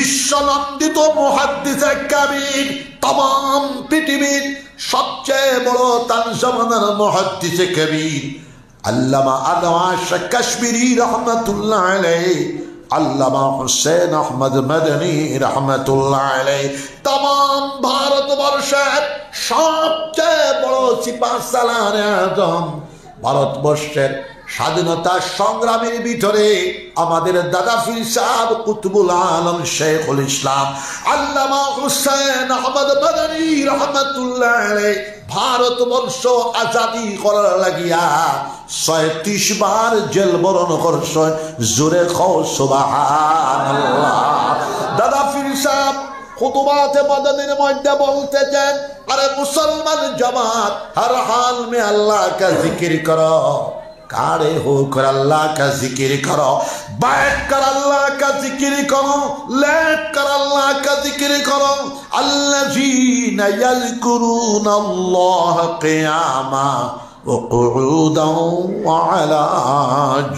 বিশ্বনন্দিত মুহাদ্দিসে কাবীর, तमाम পৃথিবীর সবচেয়ে বড় তানজামানার মুহাদ্দিসে কাবীর আল্লামা আদওয়াশ কাশ্মীরি রহমাতুল্লাহ আলাইহি, আল্লামা হুসেন আহমদ মদনী রহমাতুল্লাহ আলাইহি तमाम ভারতবর্ষের সবচেয়ে বড় সিপাহসালার আজম, ভারতবর্ষের স্বাধীনতা সংগ্রামের ভিতরে আমাদের দাদা পীর সাহেব কুতুবুল আলম শেখুল ইসলাম আল্লামা হুসেন আহমদ মদনী রহমাতুল্লাহ আলাইহি ভারতবর্ষ আজাদি করার লাগিয়া ৩৬ বার জেল বরণ করছেন। জোরে খাও সুবহানাল্লাহ। দাদা পীর সাহেব খুতবাতে মদনীর মধ্যে বলতেছেন, আরে মুসলমান জামাত हर हाल में अल्लाह का जिक्र करो, खड़े होकर अल्लाह का जिक्र करो, बैठ कर अल्लाह का जिक्र करो, लेट कर अल्लाह का जिक्र करो। अल्लज़ीना यज़कुरून अल्लाह क़ियामा व क़ुऊदन व अला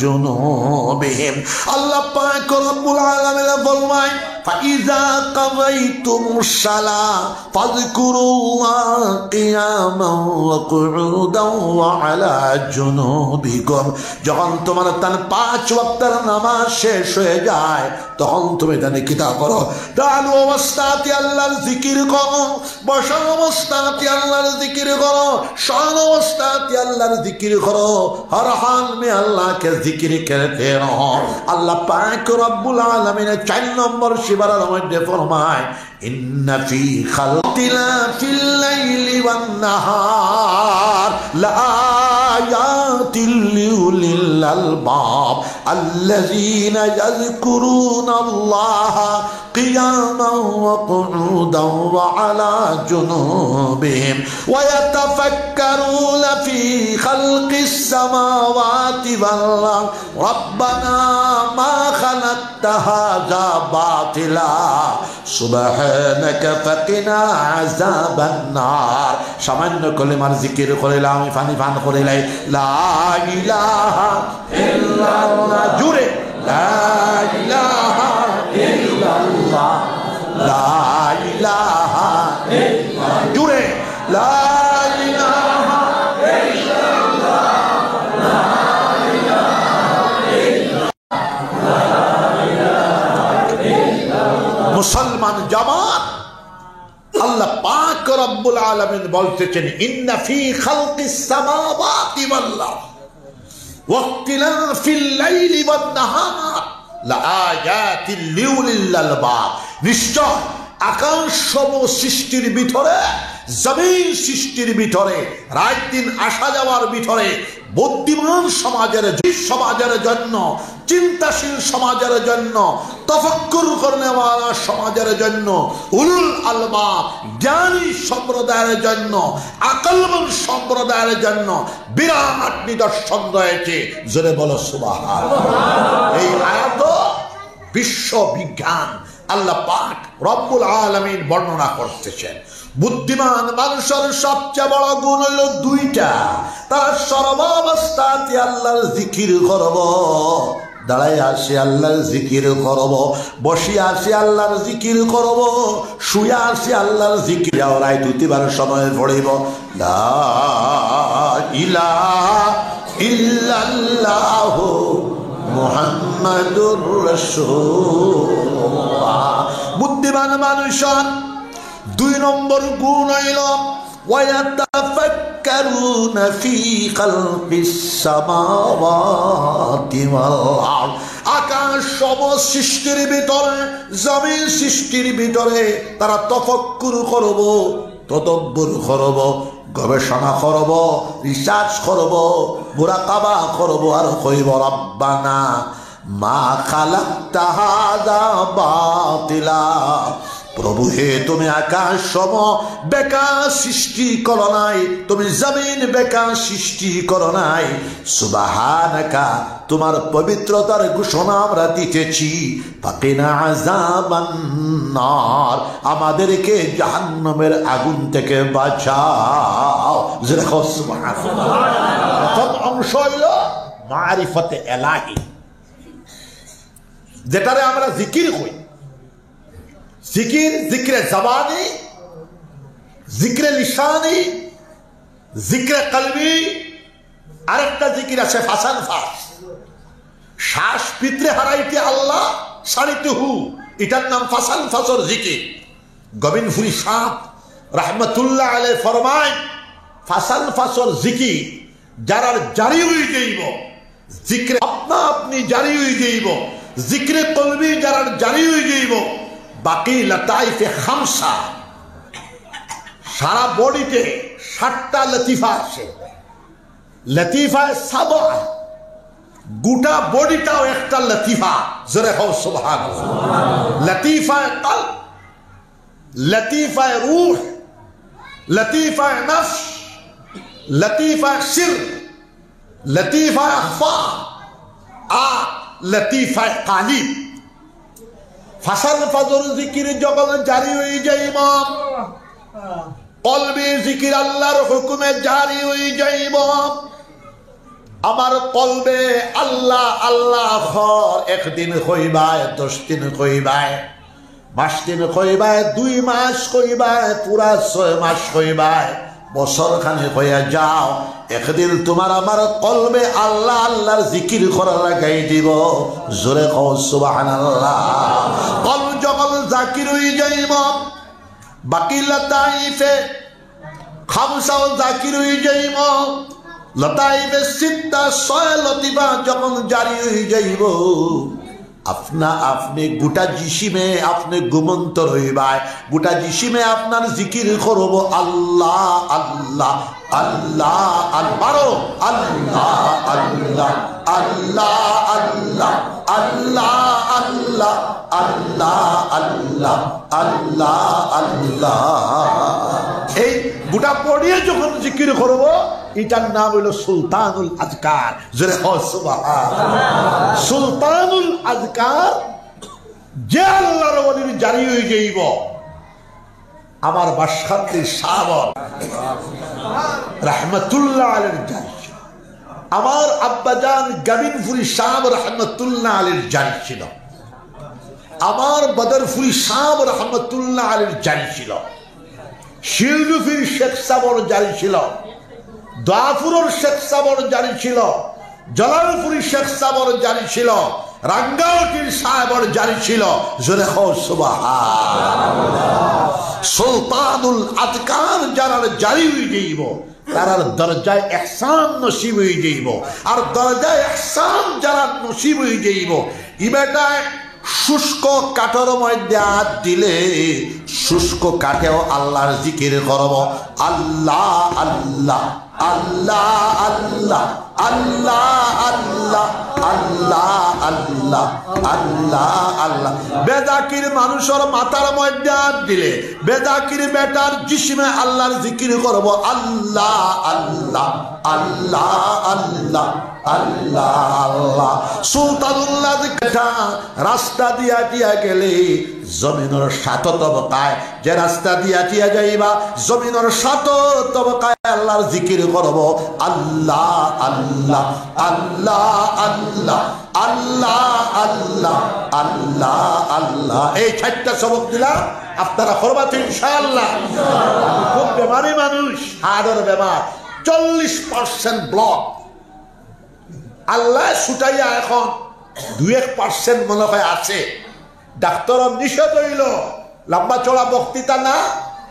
जुनूबिहिम। अल्लाह पाक रब्बुल आलमीन फरमाए, फ़इज़ा क़ज़यतुमुश सलाह फ़ज़कुरुल्लाह क़ियामन व क़ुऊदन व अला जुनूबिकुम। যখন তোমার 5 ওয়াক্তের নামাজ শেষ হয়ে যায় তখন তুমি জানি কিতা করো, দাঁড়ানো অবস্থাতে আল্লাহর জিকির করো, বসা অবস্থাতে আল্লাহর জিকির করো, শয়ন অবস্থাতে আল্লাহর জিকির করো। हर हाल में अल्लाह के जिक्र करते रहो। अल्लाह पाक रब्बुल आलमीन 4 নম্বর শিবারার মধ্যে ফরমায়, ইন্না ফি খালকিল লাইলি ওয়ান নাহার লাআয়াতিল লিউলিল আলবাব আল্লাযীনা ইয়াযকুরুনাল্লাহা কিয়ামান ওয়া কুউদান ওয়া আলা জুনুবিহিম ওয়া ইয়াতাফাক্কারুনা ফি খালকিস সামাওয়াতি ওয়াল আরদ রব্বানা মা খালাকতা হাযা বাতিলা সুবহানাকা ফাকিনা আযাবান নার। সামান্য কলিমার জিকির করিলাম, ফানি ফান করিলাই লা ইলাহা ইল্লাল্লাহ, জুরে লা ইলাহা ইল্লাল্লাহ, লা ইলাহা ইল্লাল্লাহ, জুরে লা ইলাহা ইল্লাল্লাহ, লা মুসলমান জামাত আল্লাহ পাক রব্বুল আলামিন বলতেছেন, ইন্না ফি খালকিস সামাওয়াতি ওয়াল আরদ ওয়া ইখতিলাফিল লাইলি ওয়ান নাহার লাআয়াতিল লিউলিল আলবাব। নিশ্চয় আকাশ সমূহ সৃষ্টির ভিতরে, জমিন সৃষ্টির ভিতরে, রাত দিন আসা যাওয়ার ভিতরে বুদ্ধিমান সমাজের জন্য, চিন্তাশীল সমাজের জন্য, তফাক্কুর করনেওয়ালা সমাজের জন্য, উলুল আলবাব জ্ঞানী সম্প্রদায়ের জন্য, আকলমন সম্প্রদায়ের জন্য বিরাট নিদর্শন রয়েছে। জোরে বলো সুবহানাল্লাহ। এই আয়াত বিশ্ব বিজ্ঞান আল্লাহ পাক রব্বুল আলামিন বর্ণনা করতেছেন। বুদ্ধিমান মানুষের সবচেয়ে বড় গুণ হইল 2টা। তারা সর্বাবস্থাতে আল্লাহর জিকির করব, দাঁড়াই আসে আল্লাহর জিকির করব, বসে আসে আল্লাহর জিকির করব, শুয়ে আসে আল্লাহর জিকির। ওরাই 2বার সময় পড়িব লা ইলাহা ইল্লাল্লাহু মুহাম্মাদুর রাসূলুল্লাহ। বুদ্ধিমান মানুষের 2 নম্বর গুণ হইল ওয়ায়াতাফাক্কারুনা ফি খালকিস সামাওয়াতি ওয়াল আরদ। আকাশ সমূহ সৃষ্টির ভিতরে, জমিন সৃষ্টির ভিতরে তারা তফাক্কুর করব, তদব্বুর করব, গবেষণা করব, রিসার্চ করব, মুরাকাবা করব, আর কইব রব্বানা মা খালাকতা হাযা বাতিলা। প্রভু হে, তুমি আকাশ সমূহ বেকার সৃষ্টি করো নাই, তুমি জমিন বেকার সৃষ্টি করো নাই। সুবহানাকা, তোমার পবিত্রতার ঘোষণা আমরা দিতেছি। ফাকিনা আযাবান নার, আমাদেরকে জাহান্নামের আগুন থেকে বাঁচাও। জোরে বলো সুবহানাল্লাহ। প্রথম অংশ হইল মারিফতে এলাহি, যেটারে আমরা জিকির কই। জিকির, জিক্রে জবানি, জিক্রে লিসানি, জিক্রে কলবি, আরেকটা জিকির আছে ফাসান ফাস। শ্বাস পিতরে হারাইতে আল্লাহ সারিতে হু, এটার নাম ফাসান ফাসর জিকির। গোবিন্দপুরী সাহ রহমতুল্লাহ আলাইহি ফরমায় ফাসান ফাসর জিকির যারা জারি হয়ে যাইব, জিক্রে আপনা আপনি জারি হয়ে যাইব, জিক্রে কলবি যারা জারি হয়ে যাইব, বাকি লতাইফে খামসা, সারা বডিতে 7টা লতিফা আছে। লতিফায় সাবা, গোটা বডিটাও একটা লতিফা। জোরে হও সুবহানাল্লাহ। লতিফায় কলব, লতিফায় রূহ, লতিফায় নফস, লতিফায় সির, লতিফায় আখফা, লতিফায় কালিব। ফাসাল ফাজর জিকির যখন জারি হয়ে যাইব, কলবে জিকির আল্লাহর হুকুমে জারি হয়ে যাইব। আমার কলবে আল্লাহ আল্লাহ ঘর 1 দিন কইবায়, 10 দিন কইবায়, 5 দিন কইবায়, 2 মাস কইবায়, পুরা 6 মাস কইবায়, বছর খানে কইয়া যাও, একদিন তোমার আমার কলবে আল্লাহ আল্লাহর জিকির করা লাগাই দিব। জোরে কও সুবহানাল্লাহ। কলব যখন জাকির হয়ে যাইব, বাকি লতাইফে খামসাও জাকির হয়ে যাইব, লতাইফে সিত্তা 6 লতিফা যখন জারি হয়ে যাইব, আপনা আপনি গোটা জিসিমে আপনি ঘুমন্ত রইবায়, গোটা জিসিমে আপনার জিকির করব আল্লাহ আল্লাহ আল্লাহ আল্লাহ আল্লাহ আল্লাহ আল্লাহ আল্লাহ আল্লাহ আল্লাহ আল্লাহ আল্লাহ আল্লাহ আল্লাহ। এই গোটা পড়িয়ে যখন জিকির করব, এটার নাম হইল সুলতানুল আজকার। জোরে হও সুবহানাল্লাহ। সুলতানুল আজকার যে আল্লাহর ওলির জারি হয়ে যাইব। আমার বাসখালী সাহাব রহমতুল্লাহ আলাইহির জারি ছিল, আমার আব্বাজান গোবিন্দপুরী সাহাব রহমতুল্লাহ আলাইহির জারি ছিল, আমার বদরপুরী সাহাব রহমতুল্লাহ আলাইহির জারি ছিল, শিলডুফির শেখ সাবর জারি ছিল, দোয়াপুরের শেখ সাবর জারি ছিল, জলালপুরী শেখ সাবর জারি ছিল, রাঙ্গাউটির সাহেবর জারি ছিল। জোরে হও সুবহানাল্লাহ। সুলতানুল আজকার যারা জারি হয়ে যাইব, তারার দরজায় ইহসান নসিব হয়ে যাইব। আর দরজায় ইহসান যারা নসিব হয়ে যাইব, ইবেটায় শুষ্ক কাঠের মধ্যে হাত দিলে শুষ্ক কাঠেও আল্লাহর জিকির করব আল্লাহ আল্লাহ আল্লাহ আল্লাহ আল্লাহ আল্লাহ আল্লাহ আল্লাহ আল্লাহ আল্লাহ। বেদাকির মানুষের মাথার মধ্যে হাত দিলে বেদাকির বেটার জিসমে আল্লাহর জিকির করব আল্লাহ আল্লাহ আল্লাহ আল্লাহ আল্লাহ আল্লাহ। সুলতানুল্লাহ রাস্তা দিয়া দিয়া গেলে জমিনের 7 তবকায়, যে রাস্তা দিয়া দিয়া যাইবা জমিনের 7 তবকায় আল্লাহর জিকির করব আল্লাহ আল্লাহ আল্লাহ আল্লাহ আল্লাহ আল্লাহ আল্লাহ আল্লাহ। এই 4টা সবক দিলাম, আপনারা করবেন ইনশাআল্লাহ। খুব বেমারি মানুষ, হাড়ের বেমার, 40% ব্লক। আল্লাহ ছুটাইয়া এখন 2-1% মনে হয় আছে। ডাক্তার নিষেধ হইল, লম্বা চড়া বক্তৃতা না,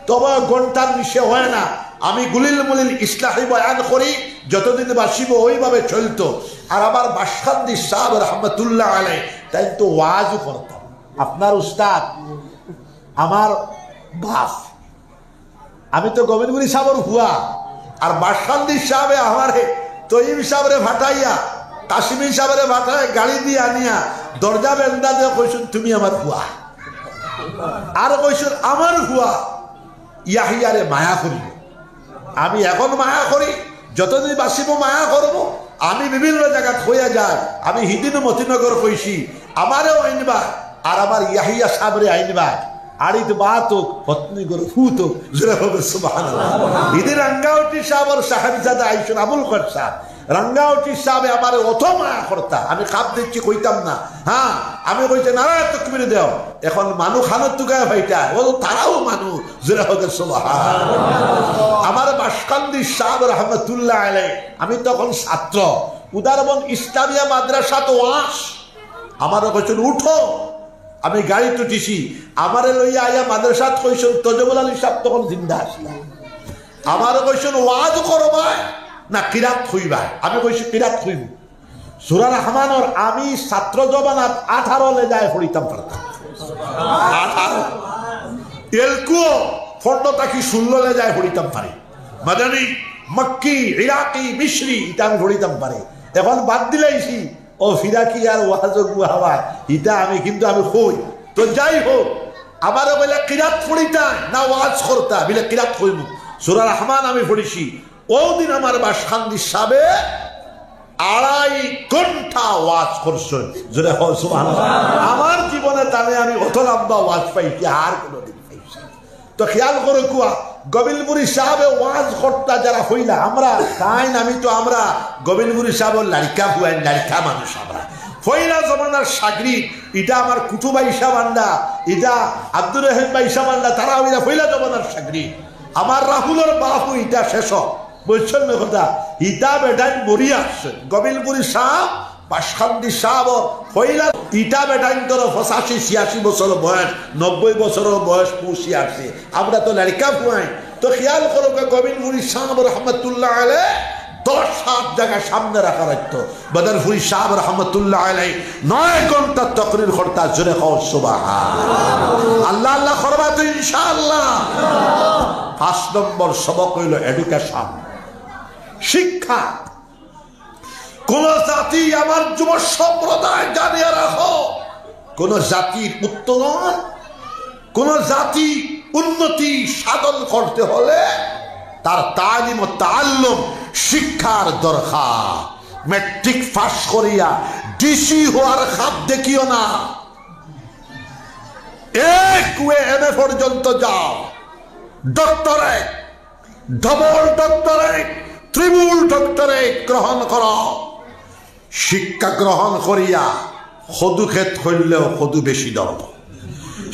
তবে ঘন্টার নিষেধ হয় না। আমি গুলিল মুলিল ইসলাহি বয়ান করি, যতদিন বাসিব ওইভাবে চলতো। আর আমার বাসখালী সাহেব রহমতুল্লাহ আলাইহি তাই তো ওয়াজও করতাম। আপনার উস্তাদ আমার বাপ, আমি তো গোবিন্দপুরী সাহেবের হুয়া, আর বাসখালী সাহেবে আমারে তৈব সাহেবরে ভাটাইয়া কাশ্মীর সাহেবরে ভাটায় গাড়ি দিয়ে আনিয়া দরজা বেন্দা দিয়ে কইসুন তুমি আমার হুয়া, আর কইসুন আমার হুয়া ইয়াহিয়ারে মায়া করিব। আমি এখন মায়া করি, যতদিন বাসিব মায়া করব। আমি বিভিন্ন জায়গায় হইয়া যায়, আমি হিদিন মতিনগর কইছি আমারেও আইনবা, আর আমার ইয়াহিয়া সাহেবরে আইনবা। আড়িত বাত হোক পত্নী করে ফুত হোক, সুবহানাল্লাহ। হিদিন রাঙ্গাউটি সাহেব আর সাহেবজাদা আইসুন আবুল কর সাহেব, রাঙ্গাউটি সাহেব আমার অত মায়া করতা, আমি খাপ দিচ্ছি কইতাম না। হ্যাঁ আমি কইতে নারায় তকবীর দেও, এখন মানুষ খানোর তুকায় ভাইটা ও তারাও মানুষ জোরে হোক সুবহানাল্লাহ। আমার বাসকান্দি সাহেব রহমতুল্লাহ আলাইহি, আমি তখন ছাত্র, উদারবন ইসলামিয়া মাদ্রাসা তো ওয়াস, আমারও কইছেন উঠো, আমি গাড়ি তুটিছি, আমারে লইয়া আইয়া মাদ্রাসাত কইছেন তজবুল আলী সাহেব তখন জিন্দা আসলাম, আমারও কইছেন ওয়াজ করবাই না কিরাত খুইবাই, আমি কইছি কিরাত খুইব। সূরা রহমানের আমি ছাত্র জবানাত 18 লে যায় পড়িতাম পারতাম, 18 এলকুও ফন্ডটা কি 16 লে যায় পড়িতাম পারি, মাদানী মক্কি ইরাকি মিশরি এটা আমি পড়িতাম পারি। এখন বাদ দিলাইছি ও ফিরাকি আর ওয়াজ গুহাওয়া ইটা আমি, কিন্তু আমি কই তো যাই হোক, আমারও বলে কিরাত পড়িতা না ওয়াজ করতা, বলে কিরাত কইব। সূরা রহমান আমি পড়িছি, ওদিন আমার বাসখান্দি সাবে 2.5 ঘন্টা ওয়াজ করছেন, জোরে হোক সুবহানাল্লাহ। আমার জীবনে তাহলে আমি অত লম্বা ওয়াজ পাইছি আর কোনোদিন পাইছি। তো খেয়াল করে কুয়া গোবিন্দপুরী সাহেবে ওয়াজ করতা যারা হইলা আমরা তাই আমি তো আমরা গোবিন্দপুরী সাহেবের লাড়িকা হুয়াই, লাড়িকা মানুষ আমরা ফইলা জমানার সাগরিদ, এটা আমার কুতুবা ইসা বান্দা, এটা আব্দুর রহিম বা ইসা বান্দা, তারা হইলা ফইলা জমানার সাগরিদ। আমার রাহুলের বাপু ইটা শেষ বলছেন না কথা, ইটা বেটাই মরি আসছেন গোবিন্দপুরী সাহেব বাসখান্দি সাহেব হইলা ইটা বেটাইন তোর 85-86 বছর বয়স, 90 বছর বয়স পৌঁছি আসছে, আমরা তো লাড়িকা ফুয়াই। তো খেয়াল করো গোবিন্দপুরী সাহেব রহমতুল্লাহ আলাইহি 10 হাত জায়গা সামনে রাখা রাখতো, বদরপুরী সাহেব রহমতুল্লাহ আলাইহি 9 ঘন্টা তকরির করতা, জোরে কও সুবহানাল্লাহ। আল্লাহ আল্লাহ করবা তো ইনশাআল্লাহ। 5 নম্বর সবক হইল এডুকেশন, শিক্ষা। কোন জাতি, আমার যুব সম্প্রদায় জানিয়ে রাখো, কোন জাতির উত্তরণ, কোন জাতি উন্নতি সাধন করতে হলে তার তালিম ও তাআল্লুম শিক্ষার দরকার। ম্যাট্রিক পাস করিয়া ডিসি হওয়ার খাপ দেখিও না, এমএ পর্যন্ত যাও, doctorate, double doctorate, triple doctorate গ্রহণ করো। শিক্ষা গ্রহণ করিয়া সদু ক্ষেত করলেও সদু বেশি দর,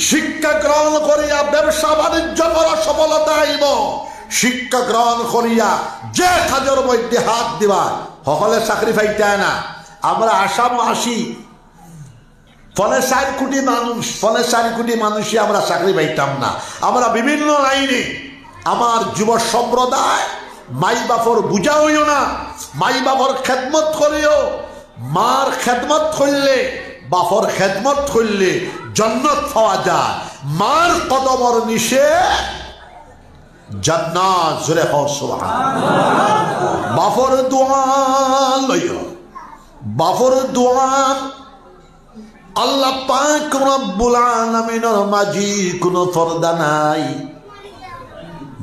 শিক্ষা গ্রহণ করিয়া ব্যবসা বাণিজ্য করা সফলতা আইব। শিক্ষা গ্রহণ করিয়া যে কাজের মধ্যে হাত দিবা সকলে চাকরি পাইতে না। আমরা আসাম আসি ফলে 4 কোটি মানুষ, ফলে 4 কোটি মানুষই আমরা চাকরি পাইতাম না। আমরা বিভিন্ন লাইনে আমার যুব সম্প্রদায় মাই বাপর বুঝা হইও না, মাই বাপর খেদমত করিও। মার খেদমত করলে, বাপর খেদমত করলে জান্নাত পাওয়া যায়। মার কদমর নিচে জান্নাত, জোরে হও সুবহানাল্লাহ। বাপর দোয়া লইও, বাপর দোয়া আল্লাহ পাক রব্বুল আলামিনের মাঝি কোনো পর্দা নাই।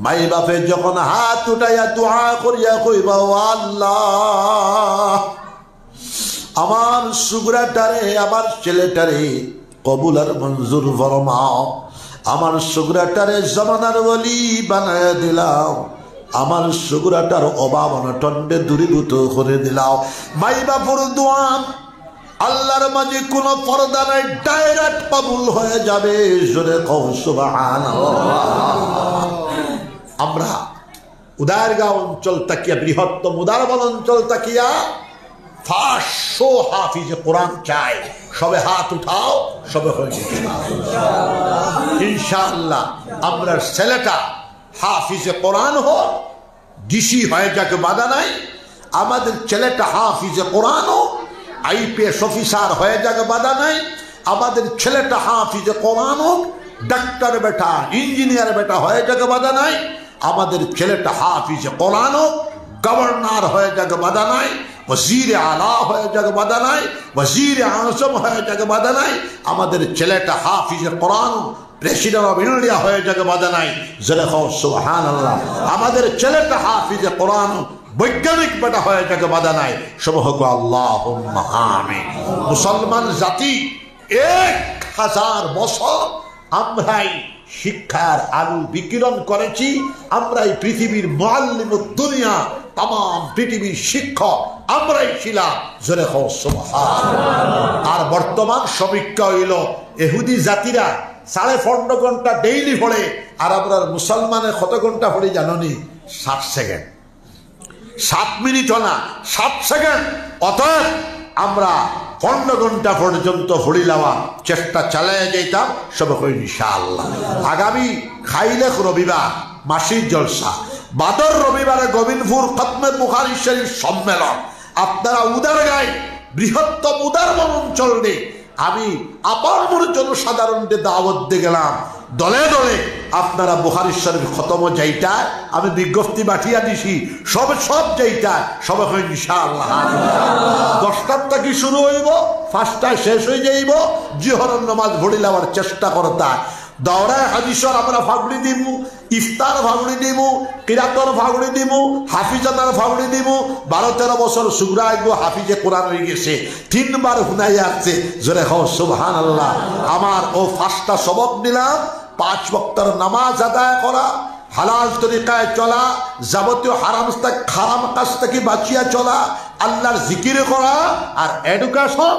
মাই বাপে যখন হাত উঠাইয়া দোয়া করিয়া কইবা, আল্লাহ আমার সুগরাটারে, আমার ছেলেটারে কবুল আর মঞ্জুর ফরমাও, আমার সুগরাটারে জমানার ওলি বানায় দিলাও, আমার সুগরাটার অভাব অনটনে দূরীভূত করে দিলাও। মাই বাপুর দোয়া আল্লাহর মাঝে কোনো পর্দা নাই, ডাইরেক্ট কবুল হয়ে যাবে, জোরে কও সুবহানাল্লাহ। আমরা উদারগাঁও অঞ্চল তাকিয়া, বৃহত্তম উদারবন অঞ্চল তাকিয়া 500 হাফিজে কোরআন চাই। সবে হাত উঠাও, সবে হয়ে ইনশাআল্লাহ। আমরা ছেলেটা হাফিজে কোরআন হোক, ডিসি হয়ে যাকে বাধা নাই। আমাদের ছেলেটা হাফিজে কোরআন হোক, আইপিএস অফিসার হয়ে যাকে বাধা নাই। আমাদের ছেলেটা হাফিজে কোরআন হোক, ডাক্তার বেটা, ইঞ্জিনিয়ার বেটা হয়ে যাকে বাধা নাই। আমাদের ছেলেটা হাফিজে কোরআন হোক, গভর্নর হয়ে যাকে বাধা নাই। वजीर आला হয়ে যাকে বাধা নাই, वजीर आजम হয়ে যাকে বাধা নাই। আমাদের ছেলেটা হাফিজ কোরআন প্রেসিডেন্ট অফ ইন্ডিয়া হয়ে যাকে বাধা নাই। জোরে কও সুবহানাল্লাহ। আমাদের ছেলেটা হাফিজ কোরআন বৈজ্ঞানিক বেটা হয়ে যাকে বাধা নাই। সব হোক আল্লাহুম্মা আমিন। মুসলমান জাতি 1000 বছর আমরাই শিক্ষার আলো বিকিরণ করেছি, আমরাই পৃথিবীর মুআল্লিমুদ দুনিয়া, তাম পৃথিবীর শিক্ষক আমরাই ছিলাম। জোরে হও সুবহানাল্লাহ। আর বর্তমান সমীক্ষা হইল ইহুদি জাতিরা 14.5 ঘন্টা ডেইলি পড়ে, আর আমরা মুসলমানের কত ঘন্টা পড়ি জানি? 60 সেকেন্ড, 7 মিনিট না, 7 সেকেন্ড। অতএব আমরা 15 ঘন্টা পর্যন্ত পড়ি লওয়া চেষ্টা চালিয়ে যেতাম। সব কই ইনশাআল্লাহ। আগামী খাইলেখ রবিবার মাসির জলসা, বাদর রবিবারে গোবিন্দপুর খতমে বুখারী শরীফ সম্মেলন। আপনারা উদারগাঁয় বৃহত্তম উদারবন অঞ্চলে আমি আপার মনে জনসাধারণকে দাওয়াত দিয়ে গেলাম, দলে দলে আপনারা বুখারী শরীফ খতম যাইটা আমি বিজ্ঞপ্তি পাঠিয়ে দিছি, সব যাইটা সব ইনশাআল্লাহ। 10টার থেকে শুরু হইব, 5টায় শেষ হয়ে যাইব। জিহরের নামাজ পড়ি লওয়ার চেষ্টা করতা। দৌড়ায় হাদিসর আমরা ফাগড়ি দিব, ইফতার ফাগড়ি দিব, কিরাতর ফাগড়ি দিব, হাফিজানার ফাগড়ি দিব। 12-13 বছর সুগরা আইগো হাফিজে কোরআন হয়ে গেছে, 3 বার হুনাই আসছে। জোরে হও সুবহানাল্লাহ। আমার ও 5টা সবক নিলাম, 5 ওয়াক্তের নামাজ আদায় করা, হালাল তরিকায় চলা, যাবতীয় হারাম কাজ থেকে বাঁচিয়া চলা, আল্লাহর জিকির করা, আর এডুকেশন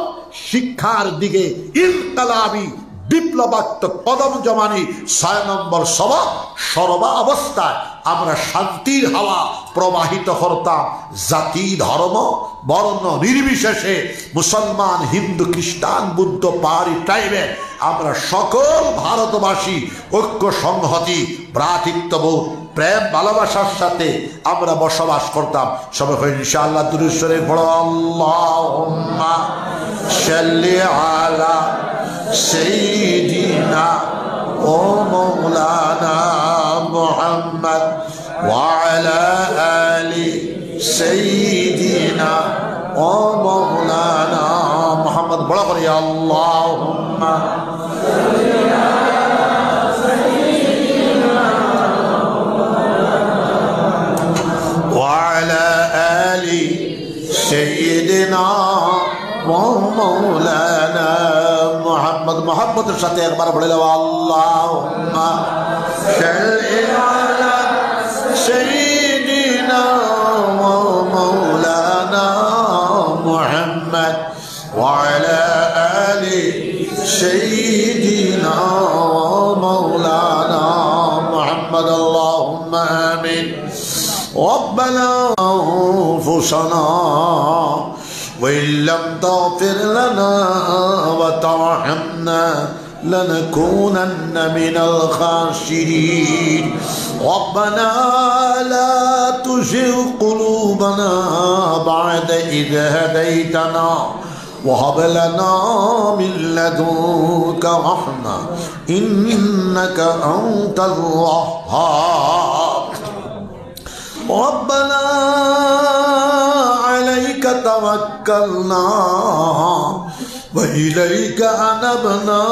শিক্ষার দিকে ইনকালাবি বিপ্লবাত্মক কদম জমানি। 6 নম্বর সবক, সর্বা অবস্থায় আমরা শান্তির হাওয়া প্রবাহিত করতাম। জাতি ধর্ম বর্ণ নির্বিশেষে, মুসলমান হিন্দু খ্রিস্টান বুদ্ধ পাহাড়ি ট্রাইবের আমরা সকল ভারতবাসী ঐক্য সংহতি ভ্রাতৃত্ববোধ প্রেম ভালোবাসার সাথে আমরা বসবাস করতাম। সবাই ইনশাআল্লাহ দুরূদ শরীফ পড়ো। আল্লাহুম্মা সাল্লি আলা সাইয়্যিদিনা ও মাওলানা মুহাম্মদ ওয়া আলা আলি সাইয়্যিদিনা ও মাওলানা মুহাম্মদ। বড় করে আল্লাহুম্মা وعلى آل سيدنا ومولانا محمد। محبت الشتى اكبر بڑھے اللهم صل على سيدنا ومولانا محمد وعلى آل سيدنا ومولانا محمد اللهم آمين। ربنا أنفسنا وإن لم تغفر لنا وترحمنا لنكونن من الخاسرين. ربنا لا تزغ قلوبنا بعد إذ هديتنا وهب لنا من لدنك رحمة إنك أنت الوهاب. ربنا عليك توكلنا وإليك أنبنا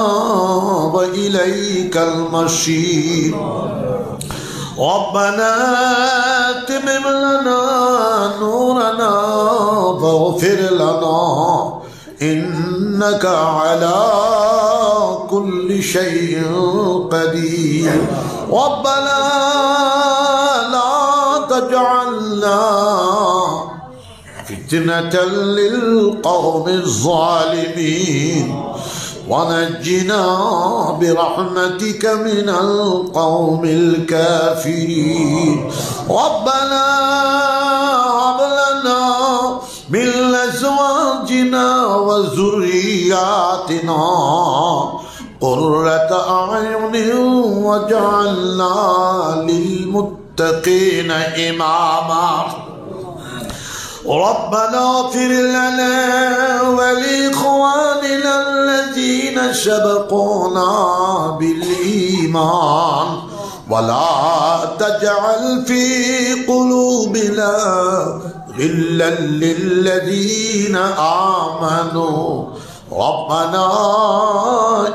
وإليك المصير. ربنا أتمم لنا نورنا واغفر لنا إنك على كل شيء قدير. ربنا لا تجعلنا فتنة للقوم الظالمين ونجنا برحمتك من القوم الكافرين. ربنا هب لنا من أزواجنا وذرياتنا قرة أعين واجعلنا للمتقين إماما. ربنا اغفر لنا ولإخواننا الذين سبقونا بالإيمان ولا تجعل في قلوبنا غلا للذين آمنوا ربنا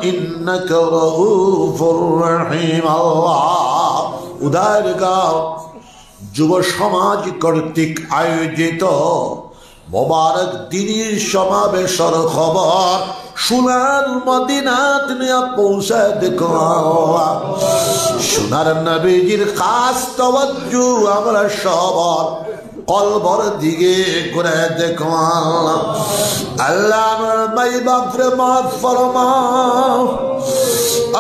إنك رؤوف رحيم. الله উদারগাঁও যুব সমাজ কর্তৃক আয়োজিত মোবারক দিনের সমাবেশের খবর সোনার মদিনাত নিয়ে পৌঁছায় দেখো আল্লাহ। সোনার নবীজির খাস তাওয়াজ্জু আমরা সবার কলবর দিকে ঘুরে দেখো আল্লাহ। আল্লাহ আমার মাই বাপরে মাফ ফরমাও,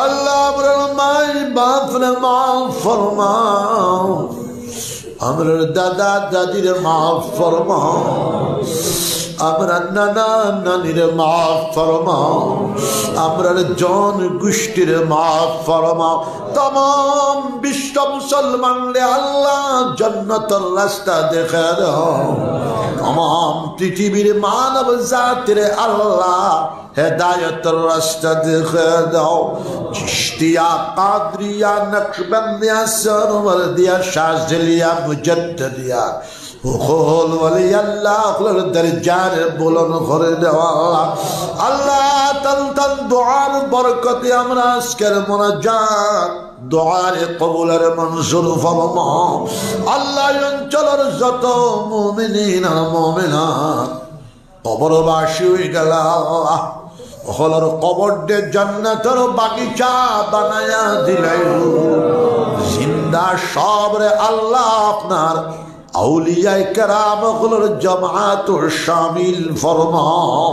আল্লাহ আমার মাই বাপরে মাফ ফরমাও, আমার দাদা দাদির মাফ ফরমাও, আমরা নানা নানির মাফ ফরমাও, আমরা জন গোষ্ঠীর মাফ ফরমাও। तमाम বিশ্ব মুসলমানরে আল্লাহ জান্নাতের রাস্তা দেখা দাও। तमाम পৃথিবীর মানব জাতির আল্লাহ হেদায়েতের রাস্তা দেখা দাও। চিশতিয়া, কাদরিয়া, নকশবন্দিয়া, সরওয়ারদিয়া, শাযলিয়া, মুজাদ্দিদিয়া সকল ওলি আল্লাহর দরজার বুলন্দ করে দেওয়া আল্লাহ। তান তান দুআর বরকতে আমরা আজকের মুনাজাত দুআর কবুলের মঞ্জুর ফরমাও আল্লাহ। অঞ্চলের যত মুমিনিন আর মুমিনাত কবরবাসী হয়ে গেল আল্লাহ, সকলের কবরকে জান্নাতের বাগিচা বানায়া দিলাই। জিন্দা সবরে আল্লাহ আপনার আউলিয়ায়ে কেরাম গুলোর জামাতুর শামিল ফরমাও।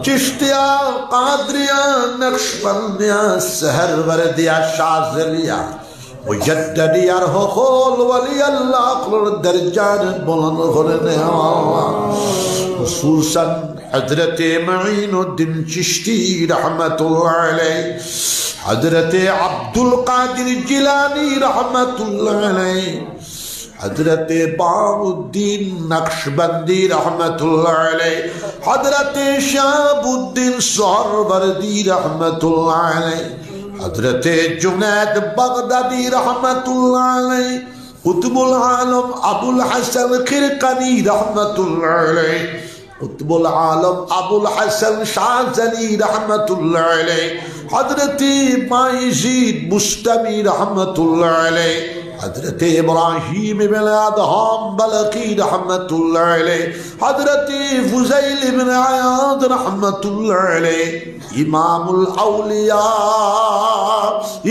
চিশতিয়া, কাদরিয়া, নকশবন্দিয়া, সেহরওয়ারদিয়া, শাযলিয়া, মুজাদ্দিদিয়ার সকল ওলি আল্লাহর দরজার বুলন্দ করে নেওয়া। খুসুসান হযরত মুঈনুদ্দিন চিশতি রাহমাতুল্লাহ আলাইহি, হযরত আব্দুল কাদির জিলানী রাহমাতুল্লাহ আলাইহি, हजरत बाउद्दीन नक्शबंदी रहमतुल्लाह अलैह, हजरत शहाबुद्दीन सोहरवर्दी रहमतुल्लाह अलैह, हजरत जुनैद बगदादी रहमतुल्लाह अलैह, कुतुबुल आलम अबुल हसन खिरकानी रहमतुल्लाह अलैह, कुतुबुल आलम अबुल हसन शाज़ली रहमतुल्लाह अलैह, हजरत बायजीद बुस्तामी रहमतुल्लाह अलैह, हजरत इब्राहीम इब्न अदहम बलकी रहमतुल्लाह अलैह, हजरत फुज़ैल इब्न अयाद रहमतुल्लाह अलैह, इमामुल औलिया,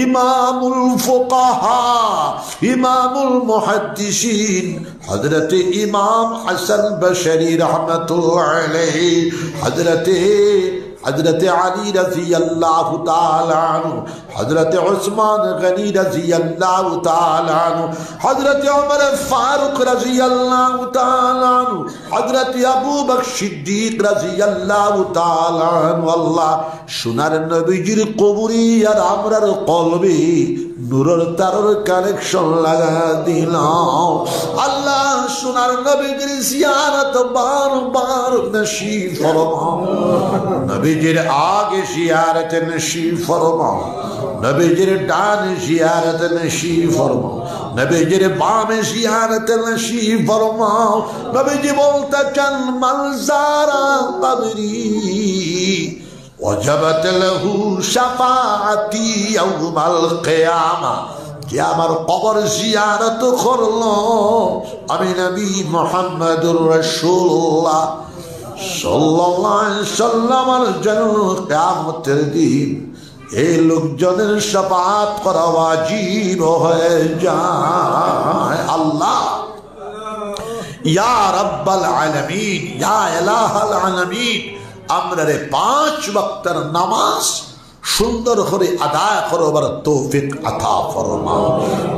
इमामुल फुक़हा, इमामुल मुहद्दिसीन, हजरत इमाम हसन बशरी रहमतुल्लाह अलैह, हजरत अली रज़ी अल्लाह ताला अन्हु, हजरत उस्मान गनी रज़ी अल्लाह ताला अन्हु, हजरत उमर फारूक रज़ी अल्लाह ताला अन्हु, हजरत अबू बकर सिद्दीक रज़ी अल्लाह ताला अन्हु। अल्लाह সোনার নবীজির কবরি আর আমরার কলবে নূরের তারের কানেকশন লাগা দিলাম আল্লাহ। সোনার নবীজির জিয়ারত বারবার নসিব ফরমাও, নবীজির আগে জিয়ারত নসিব ফরমাও, নবীজির ডানে জিয়ারত নসিব ফরমাও, নবীজির বামে জিয়ারত নসিব ফরমাও। নবীজি বলতেছেন মালজারা কবরি ওয়াজাবাত লাহু শাফাআতি ইয়াউমাল কিয়ামা। যে আমার কবর জিয়ারত করলো আমি নবী মুহাম্মদুর রাসূলুল্লাহ সাল্লাল্লাহু আলাইহি সাল্লামের জন্য কিয়ামতের দিন এই লোকজনের শাফাআত করা ওয়াজিব হয়ে যায়। আল্লাহ ইয়া রাব্বাল আলামিন, ইয়া ইলাহাল আলামিন, আমরা রে 5 ওয়াক্তের নামাজ সুন্দর করে আদায় করবার তৌফিক আতা ফরমাও।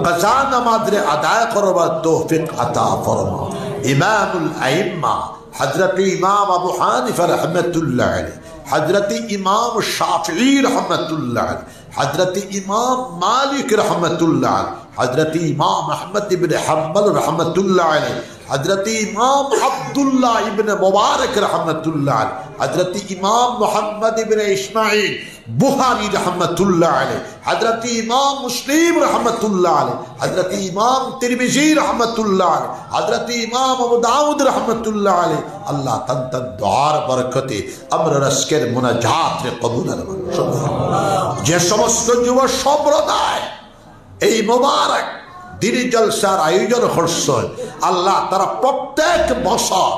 কাজা নামাজ রে আদায় করবার তৌফিক আতা ফরমাও। ইমামুল আইম্মা হযরত ইমাম আবু হানিফা রাহমাতুল্লাহ আলাইহি, হযরত ইমাম শাফিঈ রাহমাতুল্লাহ আলাইহি, হযরত ইমাম মালিক রাহমাতুল্লাহ আলাইহি, হযরত ইমাম আহমদ ইবনে হাম্বল রাহমাতুল্লাহ আলাইহি, हजरत इमाम अब्दुल्ला इब्न मुबारक रहमतुल्लाह अलैह, हजरत इमाम मोहम्मद इब्न इस्माइल बुखारी रहमतुल्लाह अलैह, हजरत इमाम मुस्लिम रहमतुल्लाह अलैह, हजरत इमाम तिरमिजी रहमतुल्लाह अलैह, हजरत इमाम अबू दाऊद रहमतुल्लाह अलैह। अल्लाह तन तन दुआर बरकते अमर रस्केर मुनाजात रे कबूल जे समस्त युव सम्प्रदाय এই মোবারক দিনী জলসার আয়োজন করছেন আল্লাহ তারা প্রত্যেক বছর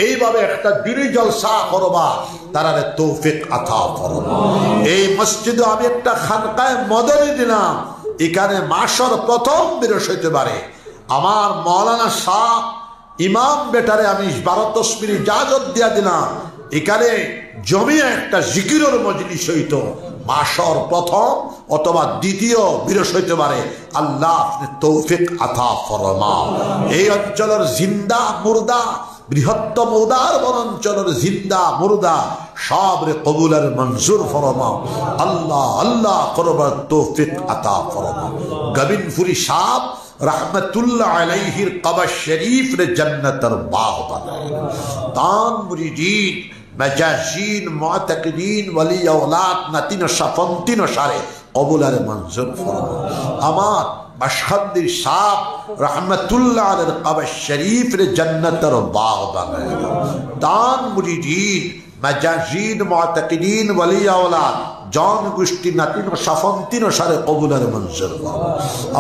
এইভাবে একটা দিনই জলসা করবা, তারারে তৌফিক আতা ফরমা। এই মসজিদে আমি একটা খানকায় মদনী দিলাম, এখানে মাসর প্রথম বিরস হইতে পারে। আমার মৌলানা শাহ ইমাম বেটারে আমি 12 তসবির ইজাজত দিয়া দিলাম, এখানে জমিয়ে একটা জিকিরের মজলিস হইতো, মাসর প্রথম অথবা দ্বিতীয় বিরস হইতে পারে। আল্লাহ আপনি তৌফিক আতা ফরমা। এই অঞ্চলের জিন্দা মুর্দা, বৃহত্তম উদার অঞ্চলের জিন্দা মুর্দা সব রে কবুলের মঞ্জুর ফরমাও। আল্লাহ আল্লাহ করবার তৌফিক আতা ফরমাও। গোবিন্দপুরী সাহেব रहमतुल्लाह अलैहिर कब्र शरीफ रे जन्नतर बाग बनाए। तान मुरीदीन मजाजीन मुअतकिदीन वली औलाद नतीन शफंतीन शारे कबूलारे मंजूर फरमा। अमार मशहदी साहब रहमतुल्लाह अलैहिर कब्र शरीफ रे जन्नतर बाग बनाए। तान मुरीदीन मजाजीन मुअतकिदीन वली औलाद जौन गोष्ठी नातिन शफंतीन सारे कबूलारे मंजूर फरमा।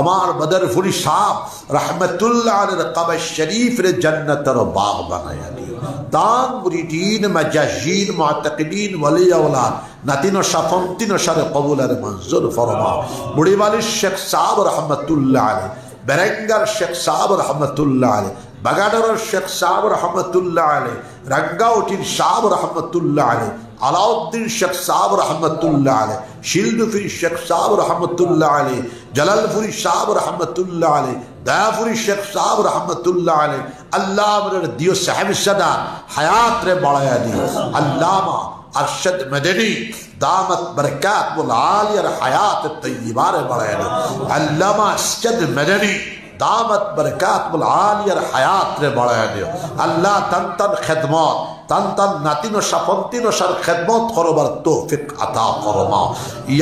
अमार बदरपुरी साहब रहमतुल्लाह अलैहिर कब्र शरीफ रे जन्नतर बाग बनाया दियो। तान मुरीदीन मजाजीन मुअतकिदीन वली औलाद नातिन शफंतीन सारे कबूलारे मंजूर फरमा। बुढ़ीवाली शेख साहब रहमतुल्लाह अलैह, बेरंगर शेख साहब रहमतुल्लाह अलैह, बगाडर शेख साहब रहमतुल्लाह अलैह, रंगाउटीर साहब रहमतुल्लाह अलैह, अलाउद्दीन शेख साहब रहमतुल्लाह अलैह, शिल्दुफी शेख साहब रहमतुल्लाह अलैह, जलालपुरी साहब रहमतुल्लाह अलैह, दयापुरी शेख साहब रहमतुल्लाह अलैह। अल्लाह मेरे दियो साहिब सदा हयात रे बढ़ाया दी। अल्लामा अरशद मदनी दामत बरकात वल आलिया हयात तय्यबा रे बढ़ाया दी। अल्लामा अरशद मदनी दामत बरकात वल आलिया हयात रे बढ़ाया दियो। अल्लाह तन तन खिदमत तन तन नातिनो शफंतीनो सर खिदमत करबार तौफिक अता फरमा।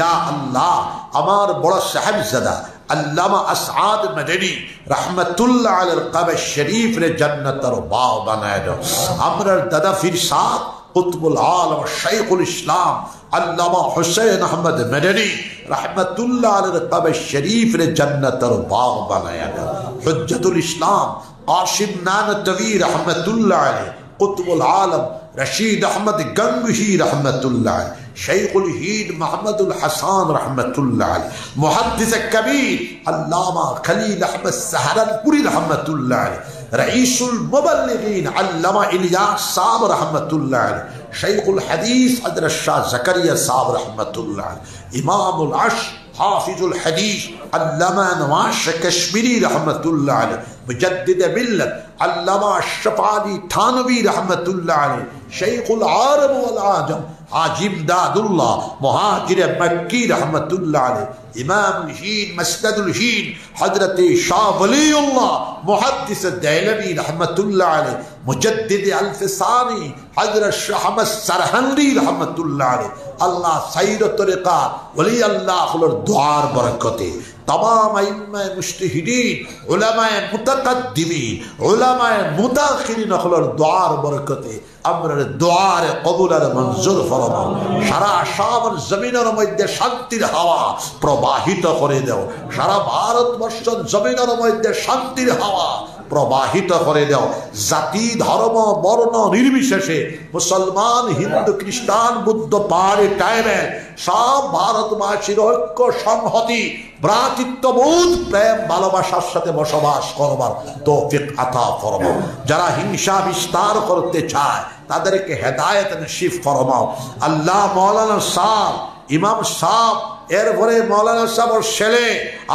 या अल्लाह अमार बड़ा साहिबजादा अल्लामा असआद मदनी रहमतुल्लाह अलैहि कब्र शरीफ रे जन्नतर बाग बनाए दो। हमर दादा फिर साहब कुतुबुल आलम शेखुल इस्लाम अल्लामा हुसैन अहमद मदनी रहमतुल्लाह अलैहि कब्र शरीफ रे जन्नतर बाग बनाया दो। हुज्जतुल इस्लाम कासिम नानतवी रहमतुल्लाह अलैहि, कुतुबुल आलम रशीद अहमद गंगही रहमतुल्लाह अलैह, शेखुल हिंद मोहम्मदुल हसन रहमतुल्लाह अलैह, मुहद्दिस कबीर अल्लामा खलील अहमद सहरनपुरी रहमतुल्लाह अलैह, रईसुल मुबल्लिगीन अल्लामा इलियास साहब रहमतुल्लाह अलैह, शेखुल हदीस हजरत शाह ज़करिया साहब रहमतुल्लाह अलैह, इमामुल अश्र हाफिजुल हदीस अल्लामा नवाज कश्मीरी रहमतुल्लाह अलैह, मुजद्दिद मिल्लत अल्लामा अशरफ अली थानवी रहमतुल्लाह अलैह, शेखुल आरब वल आजम हाजी इमदादुल्लाह मुहाजिर मक्की रहमतुल्लाह अलैह, इमामुल हिंद मसनदुल हिंद हजरत शाह वलीउल्लाह मुहद्दिस दैलवी रहमतुल्लाह अलैह, मुजद्दिद अल्फसानी हजरत शाह अहमद सरहंदी रहमतुल्लाह अलैह। अल्लाह सईद तरीका वली अल्लाह दुआर बरकते तमाम इमाम मुज्तहिदीन उलमाए मुतकद्दिमीन उलमाए मुताखिरीन हलर दुआर बरकते আমরা দোয়ার কবুলের মঞ্জুর ফরমাও। সারা শাম জমিনের মধ্যে শান্তির হাওয়া প্রবাহিত করে দাও। সারা ভারতবর্ষের জমিনের মধ্যে শান্তির হাওয়া প্রবাহিত করে দাও। জাতি ধর্ম বর্ণ নির্বিশেষে মুসলমান হিন্দু খ্রিস্টান বুদ্ধ পাহাড়ি টাইমের সব ভারতবাসীর ঐক্য সংহতি ভ্রাতৃত্ববোধ প্রেম ভালোবাসার সাথে বসবাস করবার তৌফিক আতা ফরমাও। যারা হিংসা বিস্তার করতে চায় তাদেরকে হেদায়েত নসিব ফরমাও। আল্লাহ মৌলানা সাহেব ইমাম সাহেব এরপরে মৌলানা সাহেবের ছেলে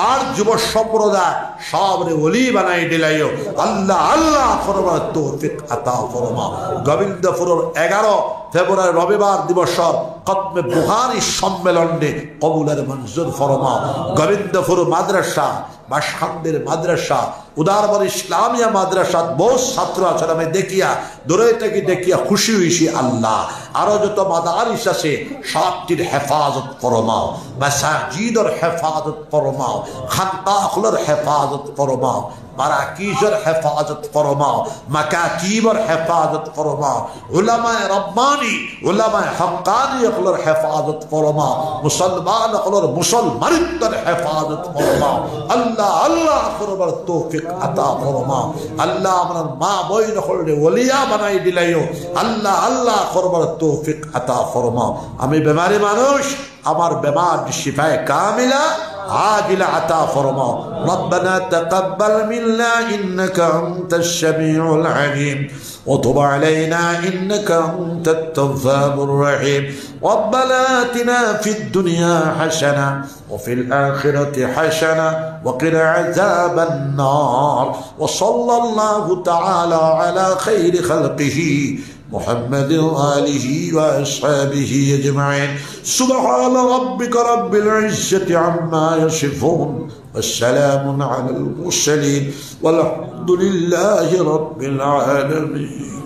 আর যুব সম্প্রদায় সবরে ওলি বানাই দিলাইও। আল্লাহ আল্লাহ ফরমার তৌফিক আতা ফরমাও। গোবিন্দপুরের 11 ফেব্রুয়ারি রবিবার দিবসর খতমে বুখারী সম্মেলনে কবুলের মঞ্জুর ফরমাও। গোবিন্দপুর মাদ্রাসা বাসখান্দের মাদ্রাসা উদারবর ইসলামিয়া মাদ্রাসা বহু ছাত্র আছে আমি দেখিয়া দূরে থেকে দেখিয়া খুশি হইছি। আল্লাহ আরো যত মাদারিস আছে সবটির হেফাজত ফরমাও, মাসাজিদের হেফাজত ফরমাও, খানকাহগুলোর হেফাজত ফরমাও। مراكيز حفاظت فرما مكاتيب حفاظت فرما علماء رباني علماء حقاني يقولر حفاظت فرما مسلمان يقولر مسلمان حفاظت فرما الله الله فرما التوفيق عطا فرما الله من ما بين خلد وليا بناي دليو الله الله فرما التوفيق عطا فرما أمي بماري مانوش أمر بمار الشفاء كاملة عاجل عطا فرما ربنا تقبل منا إنك أنت السميع العليم وتب علينا إنك أنت التواب الرحيم ربنا آتنا في الدنيا حسنة وفي الآخرة حسنة وقنا عذاب النار وصلى الله تعالى على خير خلقه محمد وآله وأصحابه أجمعين سبحان ربك رب العزة عما يصفون والسلام على المرسلين والحمد لله رب العالمين.